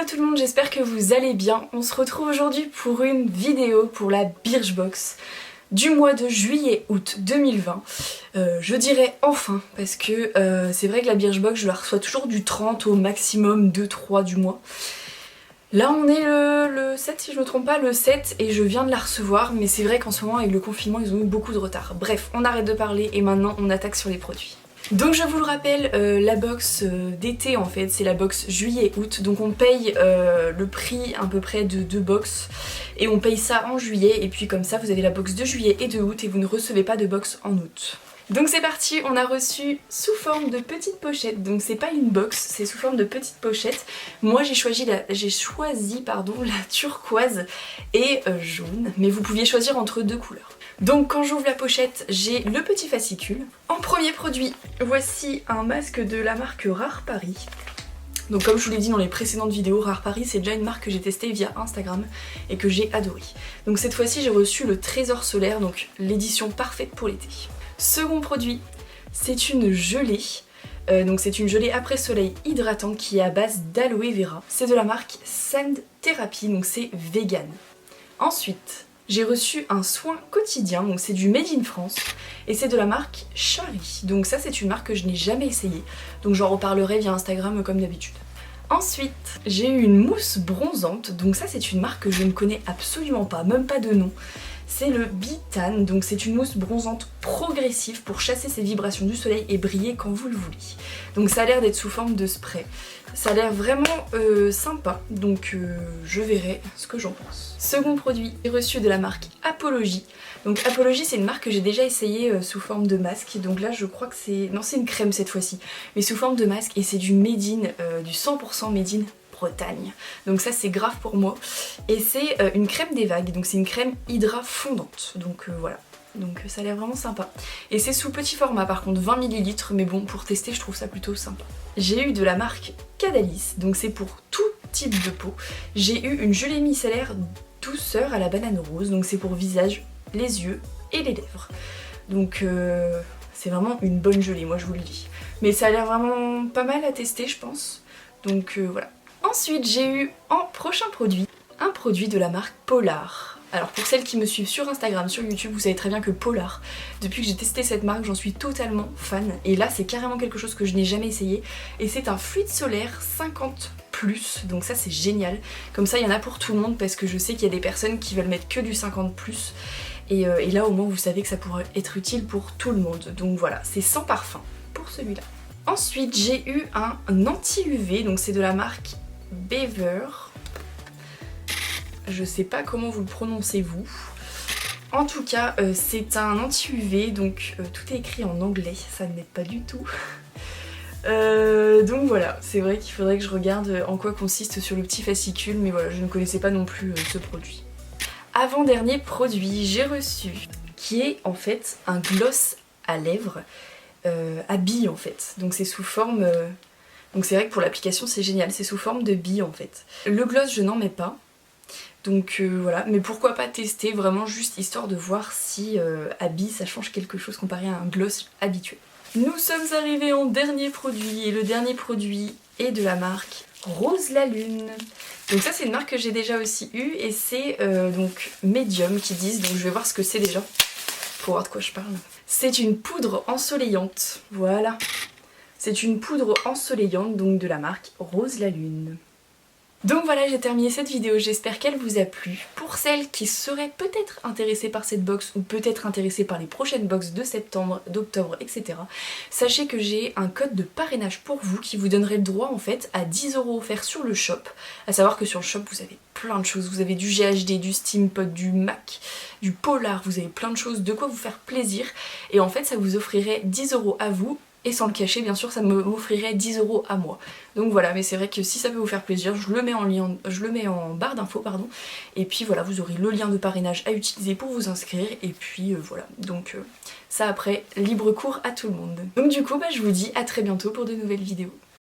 Hello tout le monde, j'espère que vous allez bien. On se retrouve aujourd'hui pour une vidéo pour la Birchbox du mois de juillet-août 2020. Je dirais enfin, parce que c'est vrai que la Birchbox, je la reçois toujours du 30 au maximum 2-3 du mois. Là on est le 7 si je me trompe pas, le 7 et je viens de la recevoir, mais c'est vrai qu'en ce moment avec le confinement ils ont eu beaucoup de retard. Bref, on arrête de parler et maintenant on attaque sur les produits. Donc je vous le rappelle, la box d'été en fait, c'est la box juillet-août, donc on paye le prix à peu près de 2 box et on paye ça en juillet et puis comme ça vous avez la box de juillet et de août et vous ne recevez pas de box en août. Donc c'est parti, on a reçu sous forme de petite pochette, donc c'est pas une box, c'est sous forme de petite pochette. Moi j'ai choisi la turquoise et jaune, mais vous pouviez choisir entre deux couleurs. Donc quand j'ouvre la pochette, j'ai le petit fascicule. En premier produit, voici un masque de la marque Rare Paris. Donc comme je vous l'ai dit dans les précédentes vidéos, Rare Paris c'est déjà une marque que j'ai testée via Instagram et que j'ai adoré. Donc cette fois-ci j'ai reçu le Trésor Solaire, donc l'édition parfaite pour l'été. Second produit, c'est une gelée. Donc c'est une gelée après soleil hydratante qui est à base d'aloe vera. C'est de la marque Sand Therapy, donc c'est vegan. Ensuite, j'ai reçu un soin quotidien, donc c'est du Made in France et c'est de la marque Chari. Donc ça c'est une marque que je n'ai jamais essayée, donc j'en reparlerai via Instagram comme d'habitude. Ensuite, j'ai eu une mousse bronzante, donc ça c'est une marque que je ne connais absolument pas, même pas de nom. C'est le Bitan, donc c'est une mousse bronzante progressive pour chasser ces vibrations du soleil et briller quand vous le voulez. Donc ça a l'air d'être sous forme de spray. Ça a l'air vraiment sympa, donc je verrai ce que j'en pense. Second produit, j'ai reçu de la marque Apologie. Donc Apologie c'est une marque que j'ai déjà essayé sous forme de masque, donc là je crois que c'est... Non c'est une crème cette fois-ci, mais sous forme de masque et c'est du Made in, du 100% Made in Bretagne. Donc ça c'est grave pour moi. Et c'est une crème des vagues, donc c'est une crème hydra fondante, donc voilà. Donc ça a l'air vraiment sympa. Et c'est sous petit format par contre, 20 ml, mais bon pour tester je trouve ça plutôt sympa. J'ai eu de la marque Cadalis, donc c'est pour tout type de peau. J'ai eu une gelée micellaire douceur à la banane rose, donc c'est pour visage, les yeux et les lèvres. Donc c'est vraiment une bonne gelée, moi je vous le dis. Mais ça a l'air vraiment pas mal à tester je pense. Donc voilà. Ensuite j'ai eu en prochain produit, un produit de la marque Polar. Alors pour celles qui me suivent sur Instagram, sur YouTube, vous savez très bien que Polar, depuis que j'ai testé cette marque, j'en suis totalement fan. Et là c'est carrément quelque chose que je n'ai jamais essayé. Et c'est un fluide solaire 50+, donc ça c'est génial. Comme ça il y en a pour tout le monde parce que je sais qu'il y a des personnes qui veulent mettre que du 50+. Et là au moins vous savez que ça pourrait être utile pour tout le monde. Donc voilà, c'est sans parfum pour celui-là. Ensuite j'ai eu un anti-UV, donc c'est de la marque Bever. Je sais pas comment vous le prononcez vous. En tout cas, c'est un anti-UV, donc tout est écrit en anglais, ça ne m'aide pas du tout. Donc voilà, c'est vrai qu'il faudrait que je regarde en quoi consiste sur le petit fascicule, mais voilà, je ne connaissais pas non plus ce produit. Avant-dernier produit, j'ai reçu, qui est en fait un gloss à lèvres, à billes en fait. Donc c'est sous forme... Donc c'est vrai que pour l'application c'est génial, c'est sous forme de billes en fait. Le gloss je n'en mets pas. Donc voilà, mais pourquoi pas tester vraiment juste histoire de voir si à billes ça change quelque chose comparé à un gloss habituel. Nous sommes arrivés en dernier produit et le dernier produit est de la marque Rose la Lune. Donc ça c'est une marque que j'ai déjà aussi eue et c'est donc Medium qui disent, donc je vais voir ce que c'est déjà pour voir de quoi je parle. C'est une poudre ensoleillante, voilà. C'est une poudre ensoleillante donc de la marque Rose la Lune. Donc voilà, j'ai terminé cette vidéo, j'espère qu'elle vous a plu. Pour celles qui seraient peut-être intéressées par cette box ou peut-être intéressées par les prochaines box de septembre, d'octobre, etc. Sachez que j'ai un code de parrainage pour vous qui vous donnerait le droit en fait à 10 € offerts sur le shop. À savoir que sur le shop vous avez plein de choses, vous avez du GHD, du Steampod, du MAC, du Polar, vous avez plein de choses, de quoi vous faire plaisir. Et en fait ça vous offrirait 10 € à vous. Et sans le cacher, bien sûr, ça m'offrirait 10 € à moi. Donc voilà, mais c'est vrai que si ça peut vous faire plaisir, je le mets en barre d'infos, pardon. Et puis voilà, vous aurez le lien de parrainage à utiliser pour vous inscrire. Et puis voilà, donc ça après, libre cours à tout le monde. Donc du coup, je vous dis à très bientôt pour de nouvelles vidéos.